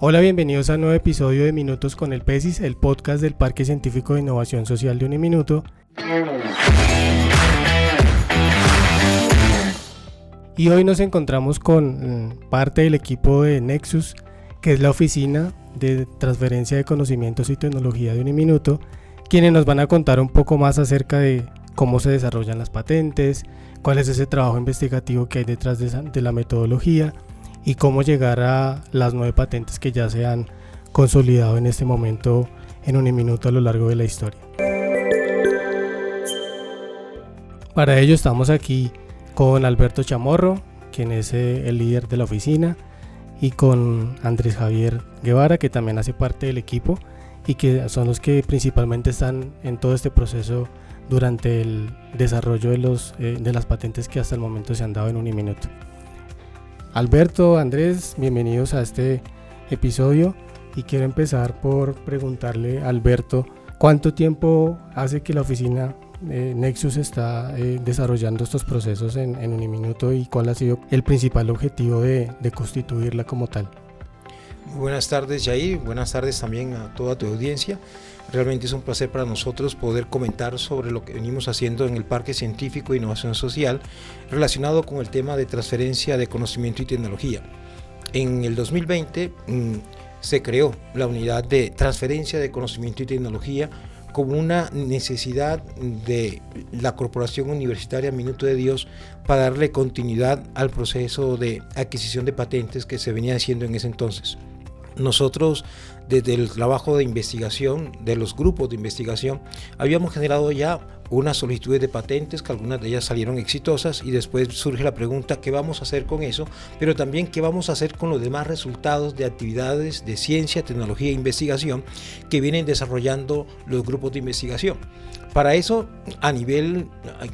Hola, bienvenidos a un nuevo episodio de Minutos con el PESIS, el podcast del Parque Científico de Innovación Social de Uniminuto. Y hoy nos encontramos con parte del equipo de Nexus, que es la oficina de transferencia de conocimientos y tecnología de Uniminuto, quienes nos van a contar un poco más acerca de cómo se desarrollan las patentes, cuál es ese trabajo investigativo que hay detrás de la metodología y cómo llegar a las 9 patentes que ya se han consolidado en este momento en Uniminuto a lo largo de la historia. Para ello estamos aquí con Alberto Chamorro, quien es el líder de la oficina, y con Andrés Javier Guevara, que también hace parte del equipo y que son los que principalmente están en todo este proceso durante el desarrollo de las patentes que hasta el momento se han dado en Uniminuto. Alberto, Andrés, bienvenidos a este episodio y quiero empezar por preguntarle a Alberto cuánto tiempo hace que la oficina Nexus está desarrollando estos procesos en Uniminuto y cuál ha sido el principal objetivo de constituirla como tal. Buenas tardes, Jair, buenas tardes también a toda tu audiencia. Realmente es un placer para nosotros poder comentar sobre lo que venimos haciendo en el Parque Científico de Innovación Social relacionado con el tema de transferencia de conocimiento y tecnología. En el 2020 se creó la unidad de transferencia de conocimiento y tecnología como una necesidad de la Corporación Universitaria Minuto de Dios para darle continuidad al proceso de adquisición de patentes que se venía haciendo en ese entonces. Nosotros, desde el trabajo de investigación, de los grupos de investigación, habíamos generado ya unas solicitudes de patentes, que algunas de ellas salieron exitosas, y después surge la pregunta, ¿qué vamos a hacer con eso? Pero también, ¿qué vamos a hacer con los demás resultados de actividades de ciencia, tecnología e investigación que vienen desarrollando los grupos de investigación? Para eso,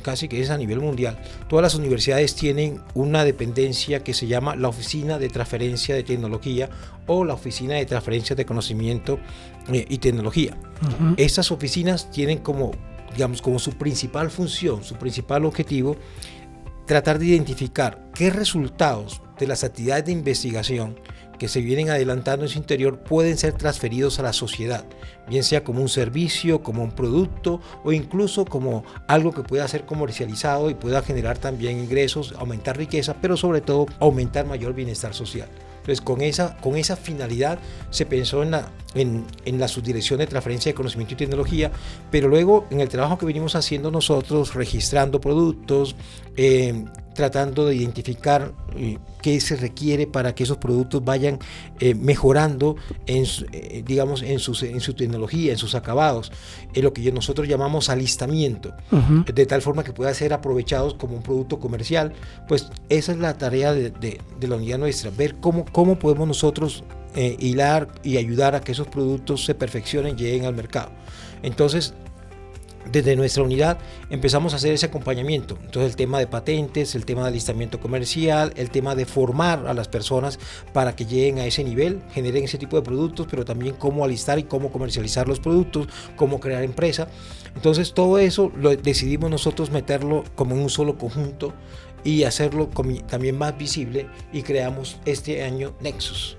casi que es a nivel mundial, todas las universidades tienen una dependencia que se llama la Oficina de Transferencia de Tecnología o la Oficina de Transferencia de Conocimiento y Tecnología. Estas oficinas tienen como su principal función, su principal objetivo, tratar de identificar qué resultados de las actividades de investigación que se vienen adelantando en su interior pueden ser transferidos a la sociedad, bien sea como un servicio, como un producto o incluso como algo que pueda ser comercializado y pueda generar también ingresos, aumentar riqueza, pero sobre todo aumentar mayor bienestar social. Entonces, con esa finalidad se pensó en la subdirección de transferencia de conocimiento y tecnología, pero luego en el trabajo que venimos haciendo nosotros, registrando productos, tratando de identificar qué se requiere para que esos productos vayan mejorando en su tecnología, en sus acabados, lo que nosotros llamamos alistamiento, de tal forma que pueda ser aprovechados como un producto comercial. Pues esa es la tarea de la unidad nuestra, ver cómo podemos nosotros hilar y ayudar a que esos productos se perfeccionen y lleguen al mercado. Entonces, desde nuestra unidad empezamos a hacer ese acompañamiento. Entonces, el tema de patentes, el tema de alistamiento comercial, el tema de formar a las personas para que lleguen a ese nivel, generen ese tipo de productos, pero también cómo alistar y cómo comercializar los productos, cómo crear empresa. Entonces, todo eso lo decidimos nosotros meterlo como en un solo conjunto y hacerlo también más visible, y creamos este año Nexus.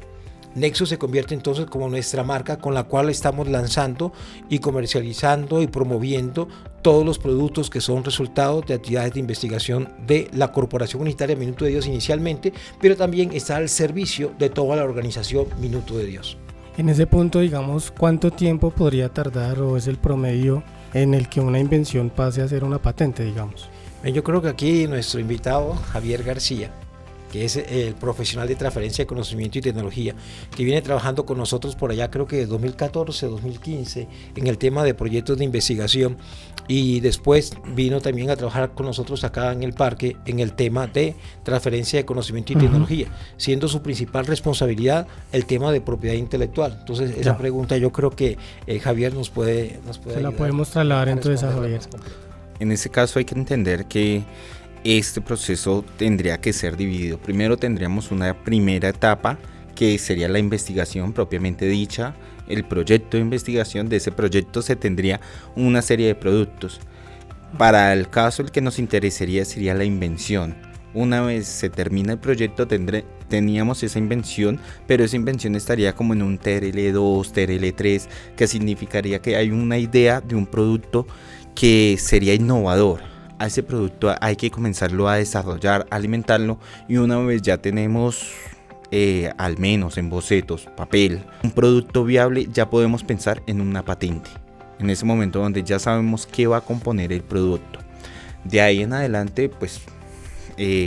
Nexus se convierte entonces como nuestra marca con la cual estamos lanzando y comercializando y promoviendo todos los productos que son resultados de actividades de investigación de la Corporación Universitaria Minuto de Dios inicialmente, pero también está al servicio de toda la organización Minuto de Dios. En ese punto, digamos, ¿cuánto tiempo podría tardar o es el promedio en el que una invención pase a ser una patente, digamos? Yo creo que aquí nuestro invitado, Javier García, que es el profesional de transferencia de conocimiento y tecnología, que viene trabajando con nosotros por allá, creo que de 2014, 2015, en el tema de proyectos de investigación, y después vino también a trabajar con nosotros acá en el parque en el tema de transferencia de conocimiento y tecnología, siendo su principal responsabilidad el tema de propiedad intelectual. Entonces, esa pregunta yo creo que Javier nos puede se la podemos trasladar entonces a Javier. En ese caso hay que entender que este proceso tendría que ser dividido. Primero tendríamos una primera etapa que sería la investigación propiamente dicha, el proyecto de investigación. De ese proyecto se tendría una serie de productos. Para el caso el que nos interesaría sería la invención. Una vez se termina el proyecto teníamos esa invención, pero esa invención estaría como en un TRL2, TRL3, que significaría que hay una idea de un producto que sería innovador. A ese producto hay que comenzarlo a desarrollar, a alimentarlo, y una vez ya tenemos al menos en bocetos, papel, un producto viable, ya podemos pensar en una patente. En ese momento donde ya sabemos qué va a componer el producto. De ahí en adelante, pues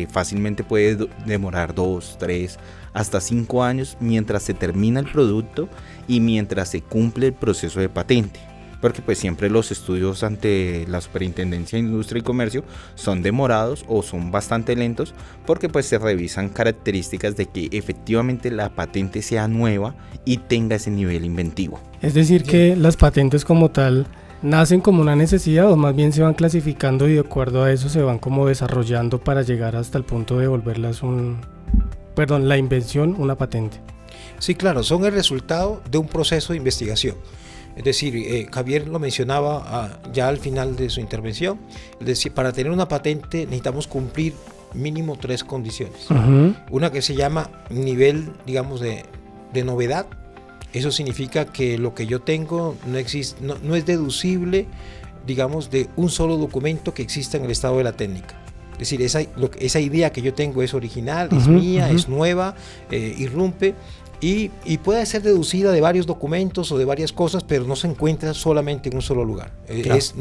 fácilmente puede demorar 2, 3, hasta 5 años mientras se termina el producto y mientras se cumple el proceso de patente. Porque pues siempre los estudios ante la Superintendencia de Industria y Comercio son demorados o son bastante lentos, porque pues se revisan características de que efectivamente la patente sea nueva y tenga ese nivel inventivo. Es decir, que las patentes como tal nacen como una necesidad, o más bien se van clasificando y de acuerdo a eso se van como desarrollando para llegar hasta el punto de volverlas la invención, una patente. Sí, claro, son el resultado de un proceso de investigación. Es decir, Javier lo mencionaba ya al final de su intervención, es decir, para tener una patente necesitamos cumplir mínimo 3 condiciones. Uh-huh. Una que se llama nivel, digamos, de novedad. Eso significa que lo que yo tengo no es deducible, digamos, de un solo documento que exista en el estado de la técnica. Es decir, esa idea que yo tengo es original, es mía, es nueva, irrumpe. Y puede ser deducida de varios documentos o de varias cosas, pero no se encuentra solamente en un solo lugar. Claro. Es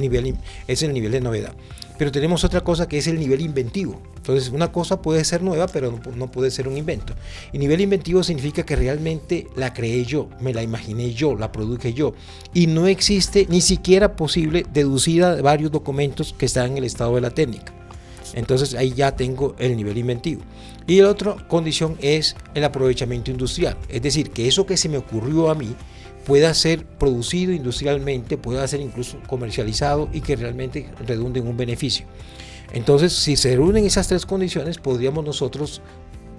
el nivel de novedad. Pero tenemos otra cosa que es el nivel inventivo. Entonces, una cosa puede ser nueva, pero no puede ser un invento. Y nivel inventivo significa que realmente la creé yo, me la imaginé yo, la produje yo. Y no existe ni siquiera posible deducida de varios documentos que están en el estado de la técnica. Entonces ahí ya tengo el nivel inventivo. Y la otra condición es el aprovechamiento industrial, es decir, que eso que se me ocurrió a mí pueda ser producido industrialmente, pueda ser incluso comercializado y que realmente redunde en un beneficio. Entonces, si se reúnen esas 3 condiciones, podríamos nosotros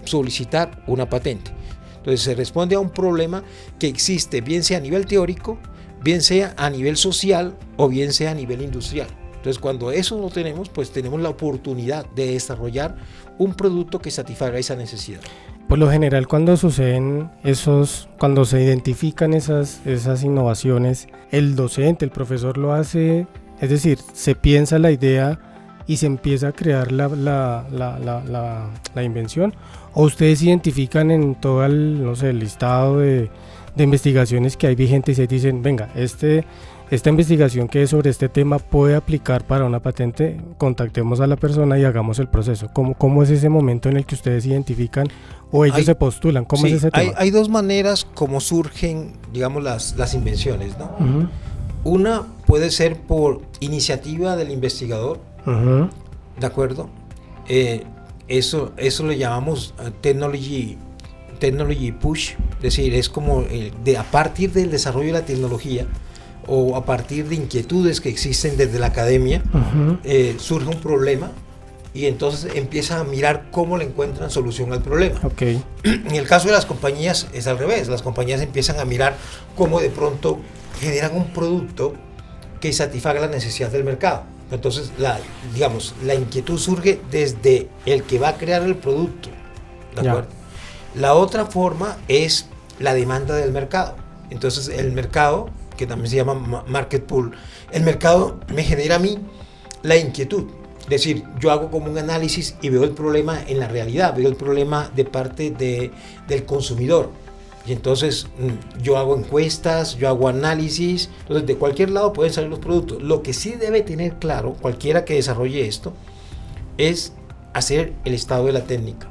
solicitar una patente. Entonces se responde a un problema que existe, bien sea a nivel teórico, bien sea a nivel social o bien sea a nivel industrial. Entonces, cuando eso lo tenemos, pues tenemos la oportunidad de desarrollar un producto que satisfaga esa necesidad. Por lo general, cuando cuando se identifican esas innovaciones, el docente, el profesor lo hace, es decir, se piensa la idea y se empieza a crear la invención, o ustedes identifican en todo el listado de investigaciones que hay vigentes y dicen, venga, esta investigación que es sobre este tema puede aplicar para una patente, contactemos a la persona y hagamos el proceso. ¿Cómo es ese momento en el que ustedes identifican o ellos se postulan? ¿Cómo es ese tema? Hay 2 maneras como surgen, digamos, las invenciones, ¿no? Uh-huh. Una puede ser por iniciativa del investigador, uh-huh. ¿De acuerdo? Eso le llamamos technology push, es decir, es como a partir del desarrollo de la tecnología, o a partir de inquietudes que existen desde la academia, uh-huh. Surge un problema y entonces empiezan a mirar cómo le encuentran solución al problema. Okay. En el caso de las compañías es al revés, las compañías empiezan a mirar cómo de pronto generan un producto que satisfaga la necesidad del mercado. Entonces la inquietud surge desde el que va a crear el producto, ¿de acuerdo? La otra forma es la demanda del mercado. Entonces el mercado, que también se llama market pool, el mercado me genera a mí la inquietud. Es decir, yo hago como un análisis y veo el problema en la realidad, veo el problema de parte del consumidor. Y entonces yo hago encuestas, yo hago análisis, entonces de cualquier lado pueden salir los productos. Lo que sí debe tener claro cualquiera que desarrolle esto es hacer el estado de la técnica.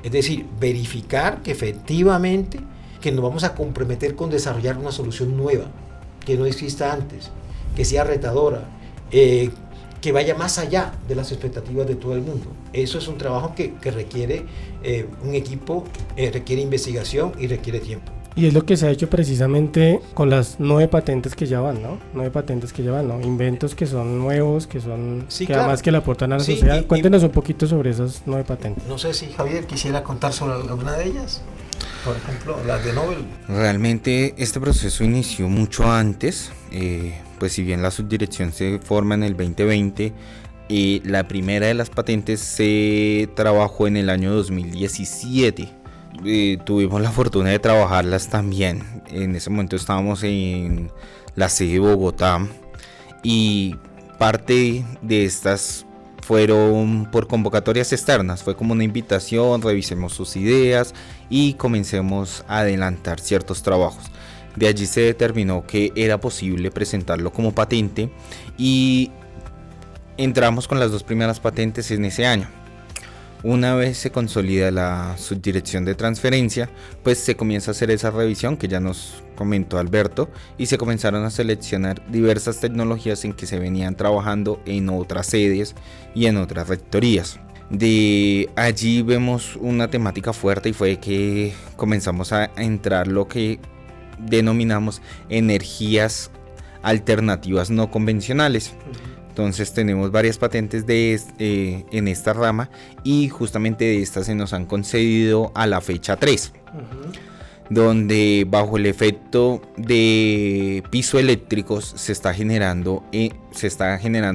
Es decir, verificar que efectivamente que nos vamos a comprometer con desarrollar una solución nueva, que no exista antes, que sea retadora, que vaya más allá de las expectativas de todo el mundo. Eso es un trabajo que requiere un equipo, requiere investigación y requiere tiempo. Y es lo que se ha hecho precisamente con las 9 patentes que ya van, ¿no? 9 patentes que ya van, ¿no? Inventos que son nuevos, que claro. Además que le aportan a la sociedad. Cuéntenos un poquito sobre esas 9 patentes. No sé si Javier quisiera contar sobre alguna de ellas. Por ejemplo, las de Nobel. Realmente este proceso inició mucho antes, pues si bien la subdirección se forma en el 2020, La primera de las patentes se trabajó en el año 2017. Tuvimos la fortuna de trabajarlas también. En ese momento estábamos en la sede de Bogotá y parte de estas fueron por convocatorias externas. Fue como una invitación, revisemos sus ideas y comencemos a adelantar ciertos trabajos. De allí se determinó que era posible presentarlo como patente y entramos con las 2 primeras patentes en ese año. Una vez se consolida la subdirección de transferencia, pues se comienza a hacer esa revisión que ya nos comentó Alberto y se comenzaron a seleccionar diversas tecnologías en que se venían trabajando en otras sedes y en otras rectorías. De allí vemos una temática fuerte y fue que comenzamos a entrar lo que denominamos energías alternativas no convencionales. Entonces tenemos varias patentes en esta rama y justamente de estas se nos han concedido a la fecha 3, donde bajo el efecto de piezoeléctricos se está generando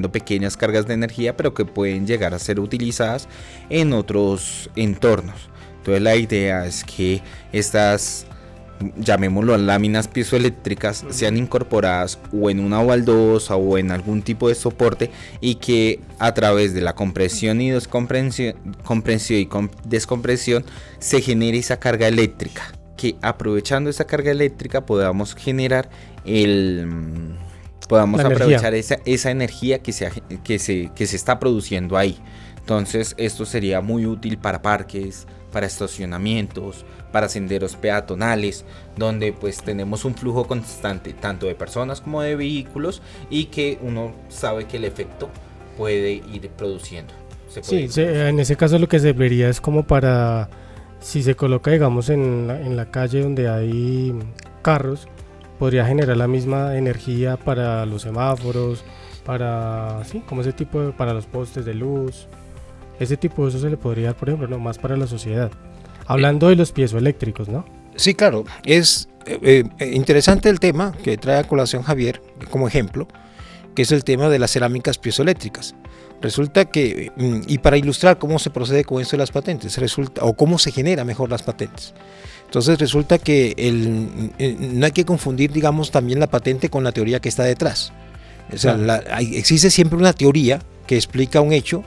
pequeñas cargas de energía, pero que pueden llegar a ser utilizadas en otros entornos. Entonces la idea es que estas, llamémoslo, láminas piezoeléctricas, sean incorporadas o en una baldosa o en algún tipo de soporte y que a través de la compresión y descompresión se genere esa carga eléctrica, que aprovechando esa carga eléctrica podamos generar aprovechar esa energía que se está produciendo ahí. Entonces esto sería muy útil para parques, para estacionamientos, para senderos peatonales, donde pues tenemos un flujo constante tanto de personas como de vehículos y que uno sabe que el efecto puede ir produciendo. En ese caso lo que se vería es como para, si se coloca digamos en la calle donde hay carros, podría generar la misma energía para los semáforos, para los postes de luz. Ese tipo de uso se le podría dar, por ejemplo, no más para la sociedad. Hablando de los piezoeléctricos, ¿no? Sí, claro. Es interesante el tema que trae a colación Javier como ejemplo, que es el tema de las cerámicas piezoeléctricas. Resulta que, y para ilustrar cómo se procede con esto de las patentes, o cómo se genera mejor las patentes. Entonces resulta que no hay que confundir, digamos, también la patente con la teoría que está detrás. O sea, existe siempre una teoría que explica un hecho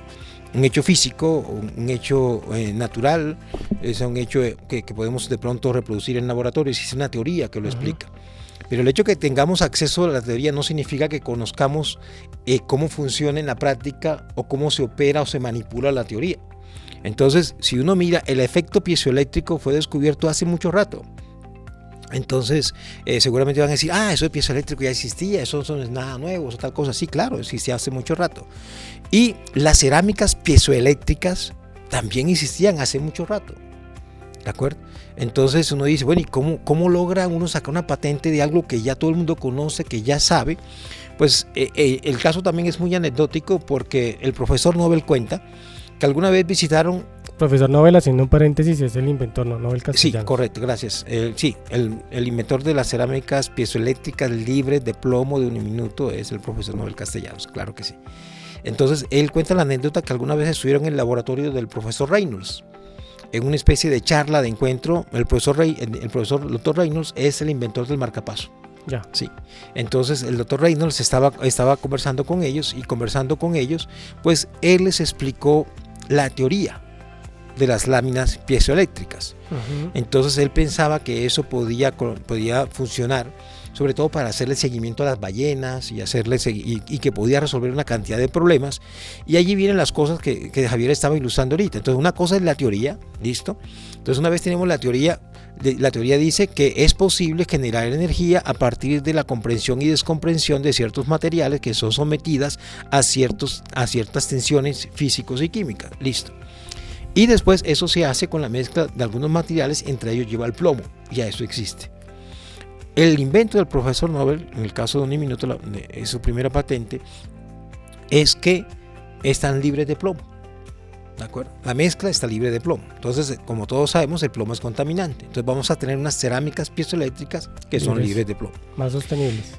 físico, un hecho natural, es un hecho que podemos de pronto reproducir en laboratorios, es una teoría que lo explica. Pero el hecho de que tengamos acceso a la teoría no significa que conozcamos cómo funciona en la práctica o cómo se opera o se manipula la teoría. Entonces, si uno mira, el efecto piezoeléctrico fue descubierto hace mucho rato. Entonces, seguramente van a decir, eso de piezoeléctrico ya existía, eso no es nada nuevo, eso tal cosa. Sí, claro, existía hace mucho rato. Y las cerámicas piezoeléctricas también existían hace mucho rato. ¿De acuerdo? Entonces uno dice, bueno, ¿y cómo logra uno sacar una patente de algo que ya todo el mundo conoce, que ya sabe? Pues el caso también es muy anecdótico porque el profesor Nobel cuenta que alguna vez visitaron... Profesor Nobel, haciendo un paréntesis, es el inventor, ¿no? Nobel Castellanos. Sí, correcto, gracias. El inventor de las cerámicas piezoeléctricas libres de plomo de 1 minuto es el profesor Nobel Castellanos, claro que sí. Entonces él cuenta la anécdota que alguna vez estuvieron en el laboratorio del profesor Reynolds, en una especie de charla, de encuentro. El doctor Reynolds es el inventor del marcapaso. Ya. Sí. Entonces el doctor Reynolds estaba conversando con ellos, pues él les explicó la teoría de las láminas piezoeléctricas. Entonces él pensaba que eso podía funcionar, sobre todo para hacerle seguimiento a las ballenas y que podía resolver una cantidad de problemas. Y allí vienen las cosas que Javier estaba ilustrando ahorita. Entonces una cosa es la teoría, ¿listo? Entonces una vez tenemos la teoría dice que es posible generar energía a partir de la comprensión y descomprensión de ciertos materiales que son sometidas a ciertas tensiones físicos y químicas, listo. Y después eso se hace con la mezcla de algunos materiales, entre ellos lleva el plomo, ya eso existe. El invento del profesor Nobel, en el caso de 1 minuto, es su primera patente, es que están libres de plomo. ¿De acuerdo? La mezcla está libre de plomo. Entonces, como todos sabemos, el plomo es contaminante. Entonces vamos a tener unas cerámicas piezoeléctricas que son libres de plomo. Más sostenibles.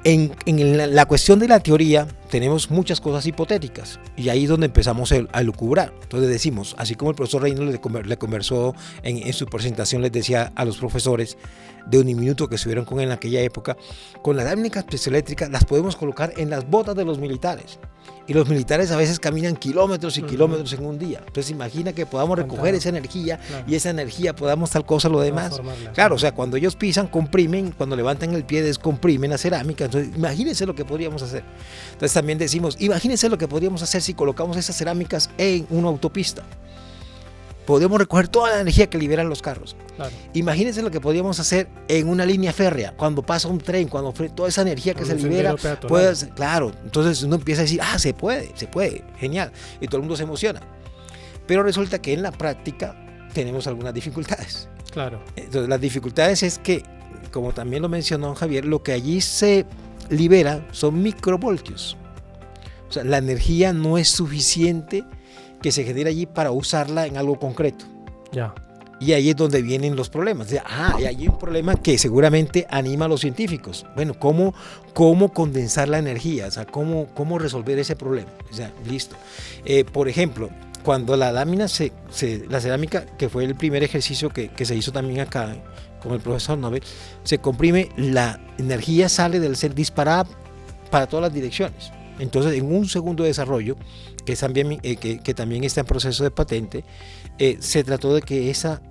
En la cuestión de la teoría tenemos muchas cosas hipotéticas y ahí es donde empezamos a lucubrar. Entonces decimos, así como el profesor Reynolds le conversó en su presentación, les decía a los profesores de Uniminuto que estuvieron con él en aquella época, con las láminas piezoeléctricas las podemos colocar en las botas de los militares. Y los militares a veces caminan kilómetros y kilómetros en un día. Entonces imagina que podamos recoger esa energía y esa energía podamos tal cosa lo demás. Claro, o sea, cuando ellos pisan, comprimen, cuando levantan el pie, descomprimen la cerámica. Entonces imagínense lo que podríamos hacer. Entonces también decimos, imagínense lo que podríamos hacer si colocamos esas cerámicas en una autopista. Podemos recoger toda la energía que liberan los carros. Claro. Imagínense lo que podríamos hacer en una línea férrea, cuando pasa un tren, cuando toda esa energía que se libera, claro, entonces uno empieza a decir, se puede, genial, y todo el mundo se emociona. Pero resulta que en la práctica tenemos algunas dificultades. Claro. Entonces las dificultades es que, como también lo mencionó Javier, lo que allí se libera son microvoltios. O sea, la energía no es suficiente que se genera allí para usarla en algo concreto. Ya. Y ahí es donde vienen los problemas. Y ahí hay un problema que seguramente anima a los científicos. Bueno, ¿cómo condensar la energía? O sea, ¿cómo resolver ese problema? O sea, listo. Por ejemplo, cuando la lámina, la cerámica, que fue el primer ejercicio que se hizo también acá con el profesor Nobel, se comprime, la energía sale del ser disparada para todas las direcciones. Entonces, en un segundo desarrollo, que también está en proceso de patente, se trató de que esa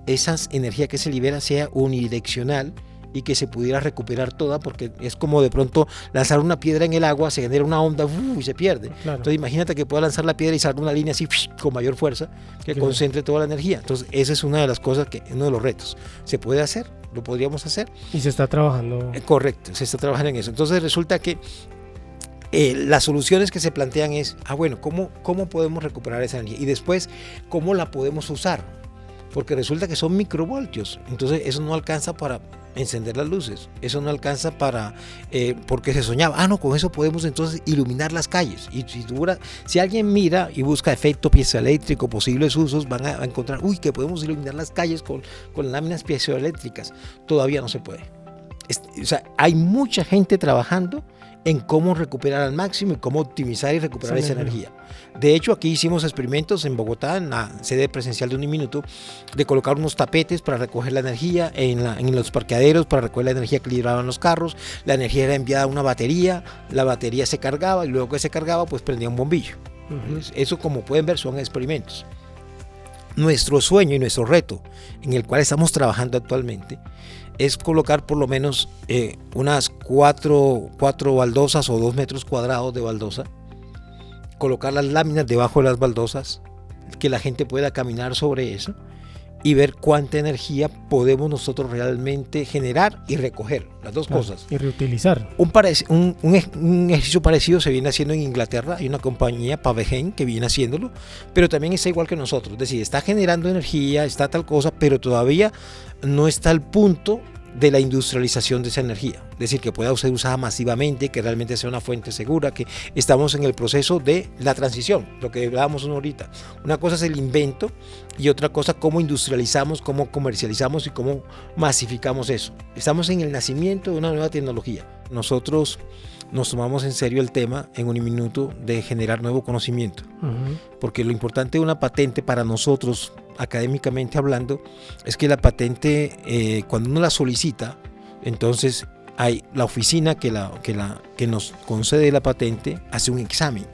energía que se libera sea unidireccional y que se pudiera recuperar toda, porque es como de pronto lanzar una piedra en el agua, se genera una onda y se pierde. Claro. Entonces imagínate que pueda lanzar la piedra y salir una línea así con mayor fuerza que concentre toda la energía. Entonces esa es una de las cosas, uno de los retos. ¿Se puede hacer? ¿Lo podríamos hacer? Y se está trabajando. Correcto, se está trabajando en eso. Entonces resulta que las soluciones que se plantean es, bueno, ¿cómo podemos recuperar esa energía? Y después, ¿cómo la podemos usar? Porque resulta que son microvoltios, entonces eso no alcanza para encender las luces, eso no alcanza para, porque se soñaba, no, con eso podemos entonces iluminar las calles. Y si alguien mira y busca efecto piezoeléctrico, posibles usos, van a encontrar, que podemos iluminar las calles con láminas piezoeléctricas. Todavía no se puede. O sea, hay mucha gente trabajando en cómo recuperar al máximo y cómo optimizar y recuperar esa energía. De hecho, aquí hicimos experimentos en Bogotá, en la sede presencial de Uniminuto, de colocar unos tapetes para recoger la energía en los parqueaderos, para recoger la energía que liberaban los carros. La energía era enviada a una batería, la batería se cargaba y luego que se cargaba, pues prendía un bombillo. Eso, como pueden ver, son experimentos. Nuestro sueño y nuestro reto, en el cual estamos trabajando actualmente, es colocar por lo menos unas cuatro baldosas o 2 metros cuadrados de baldosa, colocar las láminas debajo de las baldosas, que la gente pueda caminar sobre eso y ver cuánta energía podemos nosotros realmente generar y recoger, las dos cosas. Y reutilizar. Un ejercicio parecido se viene haciendo en Inglaterra, hay una compañía, Pavegen, que viene haciéndolo, pero también está igual que nosotros, es decir, está generando energía, está tal cosa, pero todavía no está al punto de la industrialización de esa energía, es decir, que pueda ser usada masivamente, que realmente sea una fuente segura, que estamos en el proceso de la transición, lo que hablábamos ahorita. Una cosa es el invento y otra cosa cómo industrializamos, cómo comercializamos y cómo masificamos eso. Estamos en el nacimiento de una nueva tecnología. Nosotros nos tomamos en serio el tema en Uniminuto de generar nuevo conocimiento, porque lo importante de una patente para nosotros, académicamente hablando, es que la patente, cuando uno la solicita, entonces hay la oficina que nos concede la patente, hace un examen.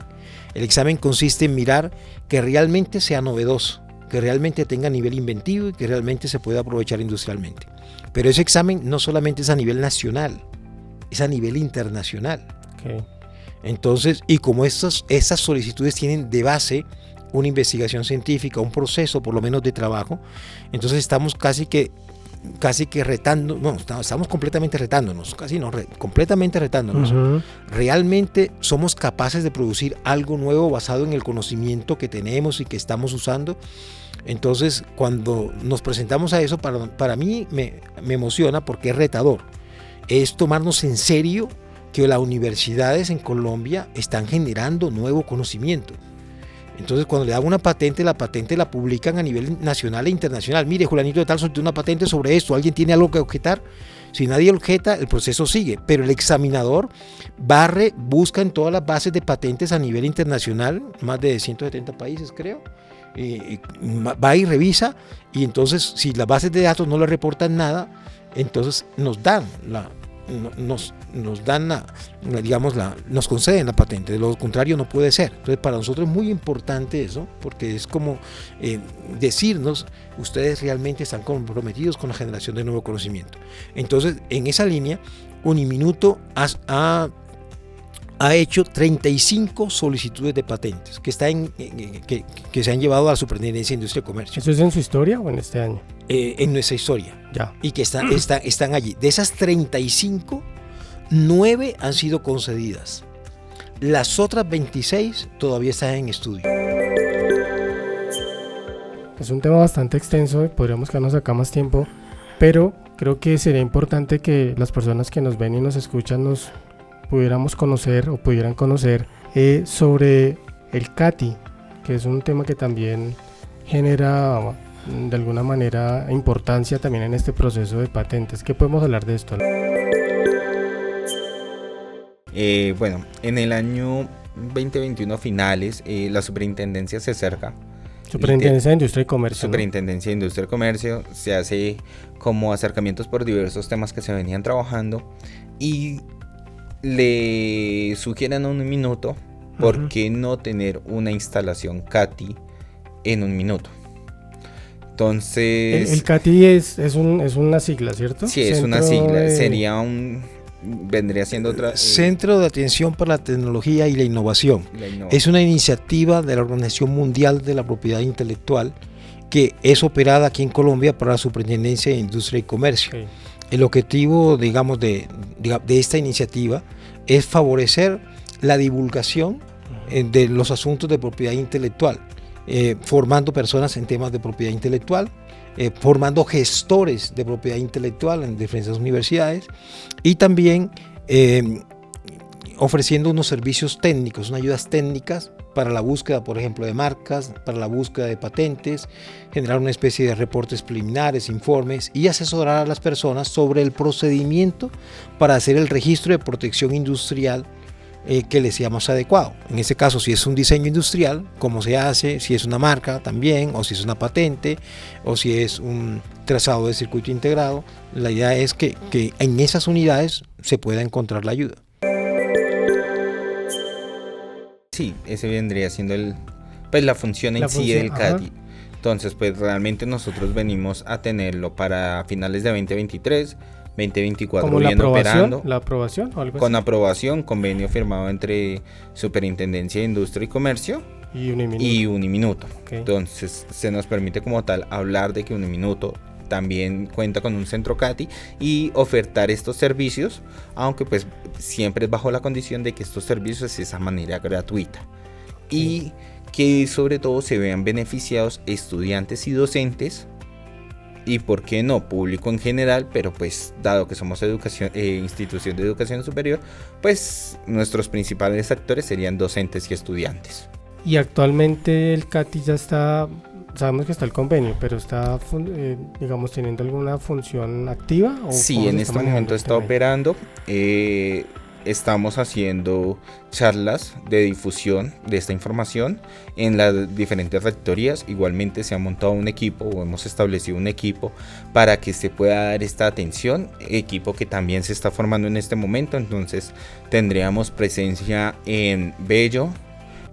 El examen consiste en mirar que realmente sea novedoso, que realmente tenga nivel inventivo y que realmente se pueda aprovechar industrialmente. Pero ese examen no solamente es a nivel nacional, es a nivel internacional. Entonces, y como esas solicitudes tienen de base una investigación científica, un proceso por lo menos de trabajo, entonces estamos casi que retando, no, estamos completamente retándonos, completamente retándonos. Realmente somos capaces de producir algo nuevo basado en el conocimiento que tenemos y que estamos usando. Entonces, cuando nos presentamos a eso, para mí me emociona porque es retador. Es tomarnos en serio que las universidades en Colombia están generando nuevo conocimiento. Entonces, cuando le dan una patente, la patente la publican a nivel nacional e internacional. Mire, Julianito de tal soltó una patente sobre esto, ¿alguien tiene algo que objetar? Si nadie objeta, el proceso sigue, pero el examinador barre, busca en todas las bases de patentes a nivel internacional, más de 170 países creo, va y revisa, y entonces si las bases de datos no le reportan nada, entonces nos conceden la patente. De lo contrario no puede ser. Entonces para nosotros es muy importante eso, porque es como decirnos, ustedes realmente están comprometidos con la generación de nuevo conocimiento. Entonces en esa línea Uniminuto ha hecho 35 solicitudes de patentes que se han llevado a la Superintendencia de Industria y Comercio. ¿Eso es en su historia o en este año? En nuestra historia. Ya. Y que están allí. De esas 35, 9 han sido concedidas. Las otras 26 todavía están en estudio. Es un tema bastante extenso, podríamos quedarnos acá más tiempo, pero creo que sería importante que las personas que nos ven y nos escuchan nos pudiéramos conocer o pudieran conocer sobre el CATI, que es un tema que también genera de alguna manera importancia también en este proceso de patentes. ¿Qué podemos hablar de esto? Bueno, en el año 2021 finales, la superintendencia se acerca. Superintendencia de Industria y Comercio. Superintendencia de Industria y Comercio se hace como acercamientos por diversos temas que se venían trabajando y le sugieren a Uniminuto por qué no tener una instalación CATI en Uniminuto. Entonces... El CATI es una sigla, ¿cierto? Sí, es una sigla. Vendría siendo otra... Centro de Atención para la Tecnología y la Innovación. Es una iniciativa de la Organización Mundial de la Propiedad Intelectual que es operada aquí en Colombia por la Superintendencia de Industria y Comercio. Okay. El objetivo, digamos, de esta iniciativa es favorecer la divulgación de los asuntos de propiedad intelectual, formando personas en temas de propiedad intelectual, formando gestores de propiedad intelectual en diferentes universidades y también ofreciendo unos servicios técnicos, unas ayudas técnicas para la búsqueda, por ejemplo, de marcas, para la búsqueda de patentes, generar una especie de reportes preliminares, informes y asesorar a las personas sobre el procedimiento para hacer el registro de protección industrial que les sea más adecuado. En este caso, si es un diseño industrial, cómo se hace, si es una marca también, o si es una patente, o si es un trazado de circuito integrado. La idea es que en esas unidades se pueda encontrar la ayuda. Sí, ese vendría siendo la función en sí del CATI. Entonces, pues realmente nosotros venimos a tenerlo para finales de 2023, 2024 ¿Como viendo operando. ¿La aprobación o algo con así? Aprobación, convenio firmado entre Superintendencia de Industria y Comercio y Uniminuto. Okay. Entonces, se nos permite como tal hablar de que Uniminuto también cuenta con un centro CATI y ofertar estos servicios, aunque pues siempre es bajo la condición de que estos servicios es de esa manera gratuita. Y que sobre todo se vean beneficiados estudiantes y docentes y por qué no, público en general, pero pues dado que somos institución de educación superior, pues nuestros principales actores serían docentes y estudiantes. Y actualmente el CATI ya está, sabemos que está el convenio, pero está, digamos, teniendo alguna función activa. ¿O sí, en este momento está operando. Estamos haciendo charlas de difusión de esta información en las diferentes rectorías. Igualmente se ha montado un equipo o hemos establecido un equipo para que se pueda dar esta atención, equipo que también se está formando en este momento. Entonces tendríamos presencia en Bello,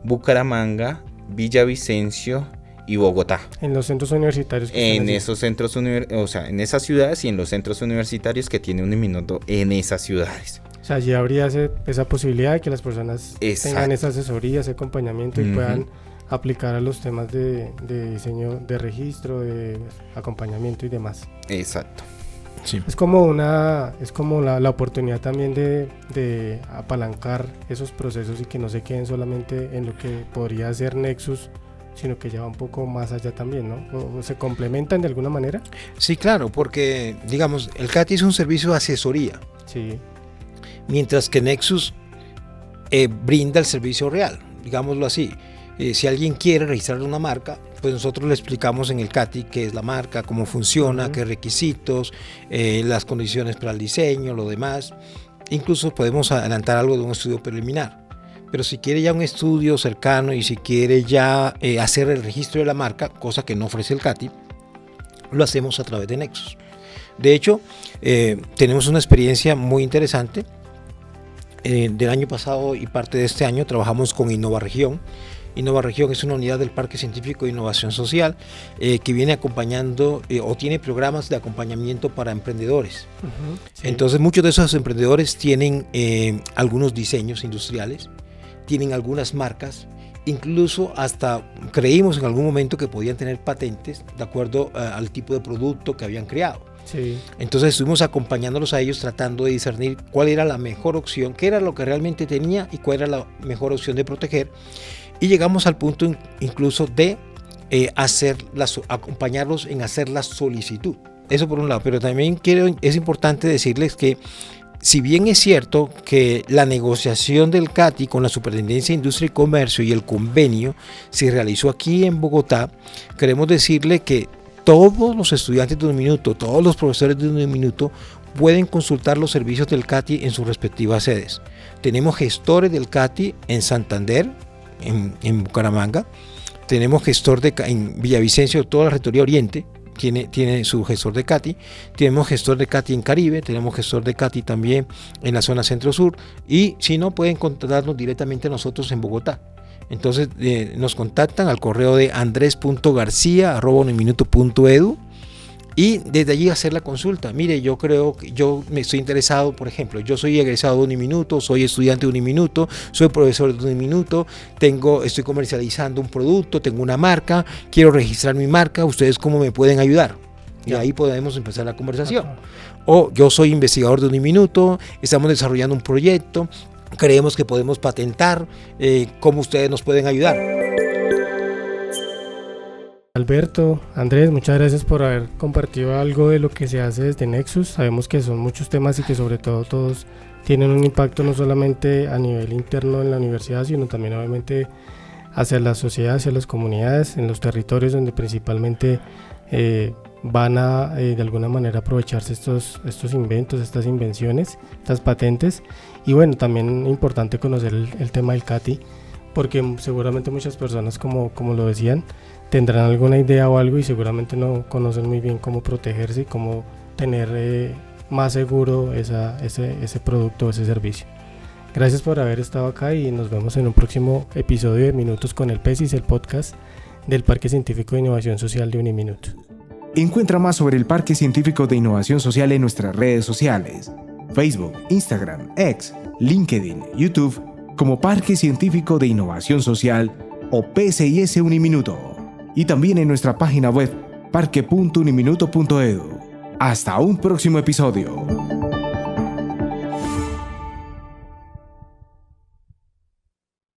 Bucaramanga, Villavicencio y Bogotá. En los centros universitarios. En esos centros en esas ciudades y en los centros universitarios que tiene Uniminuto en esas ciudades. O sea, allí habría esa posibilidad de que las personas tengan esa asesoría, ese acompañamiento y puedan aplicar a los temas de diseño, de registro, de acompañamiento y demás. Exacto. Sí. Es como la oportunidad también de apalancar esos procesos y que no se queden solamente en lo que podría ser Nexus, sino que ya va un poco más allá también, ¿no? ¿O se complementan de alguna manera? Sí, claro, porque digamos, el CATI es un servicio de asesoría. Sí. Mientras que Nexus brinda el servicio real, digámoslo así. Si alguien quiere registrar una marca, pues nosotros le explicamos en el CATI qué es la marca, cómo funciona, qué requisitos, las condiciones para el diseño, lo demás. Incluso podemos adelantar algo de un estudio preliminar. Pero si quiere ya un estudio cercano y si quiere ya hacer el registro de la marca, cosa que no ofrece el CATI, lo hacemos a través de Nexus. De hecho, tenemos una experiencia muy interesante. Del año pasado y parte de este año trabajamos con InnovaRegión. InnovaRegión es una unidad del Parque Científico de Innovación Social que viene acompañando o tiene programas de acompañamiento para emprendedores. Sí. Entonces muchos de esos emprendedores tienen algunos diseños industriales, tienen algunas marcas, incluso hasta creímos en algún momento que podían tener patentes de acuerdo al tipo de producto que habían creado. Sí. Entonces estuvimos acompañándolos a ellos tratando de discernir cuál era la mejor opción, qué era lo que realmente tenía y cuál era la mejor opción de proteger. Y llegamos al punto incluso de acompañarlos en hacer la solicitud. Eso por un lado, pero también es importante decirles que si bien es cierto que la negociación del CATI con la Superintendencia de Industria y Comercio y el convenio se realizó aquí en Bogotá, queremos decirle que todos los estudiantes de Uniminuto, todos los profesores de Uniminuto pueden consultar los servicios del CATI en sus respectivas sedes. Tenemos gestores del CATI en Santander, en Bucaramanga, tenemos gestor en Villavicencio, toda la Rectoría Oriente tiene su gestor de CATI, tenemos gestor de CATI en Caribe, tenemos gestor de CATI también en la zona centro-sur, y si no, pueden contactarnos directamente a nosotros en Bogotá. Entonces nos contactan al correo de andres.garcia@uniminuto.edu y desde allí hacer la consulta. Mire, yo creo que yo me estoy interesado, por ejemplo, yo soy egresado de Uniminuto, soy estudiante de Uniminuto, soy profesor de Uniminuto, estoy comercializando un producto, tengo una marca, quiero registrar mi marca, ¿ustedes cómo me pueden ayudar? Y ahí podemos empezar la conversación. O yo soy investigador de Uniminuto, estamos desarrollando un proyecto, creemos que podemos patentar, ¿cómo ustedes nos pueden ayudar? Alberto, Andrés, muchas gracias por haber compartido algo de lo que se hace desde Nexus. Sabemos que son muchos temas y que sobre todo todos tienen un impacto no solamente a nivel interno en la universidad, sino también obviamente hacia la sociedad, hacia las comunidades, en los territorios donde principalmente van a de alguna manera aprovecharse estos inventos, estas invenciones, estas patentes. Y bueno, también importante conocer el tema del CATI, porque seguramente muchas personas, como lo decían, tendrán alguna idea o algo y seguramente no conocen muy bien cómo protegerse y cómo tener más seguro ese producto o ese servicio. Gracias por haber estado acá y nos vemos en un próximo episodio de Minutos con el PESIS, el podcast del Parque Científico de Innovación Social de Uniminuto. Encuentra más sobre el Parque Científico de Innovación Social en nuestras redes sociales: Facebook, Instagram, X, LinkedIn, YouTube, como Parque Científico de Innovación Social o PCIS Uniminuto. Y también en nuestra página web parque.uniminuto.edu. Hasta un próximo episodio.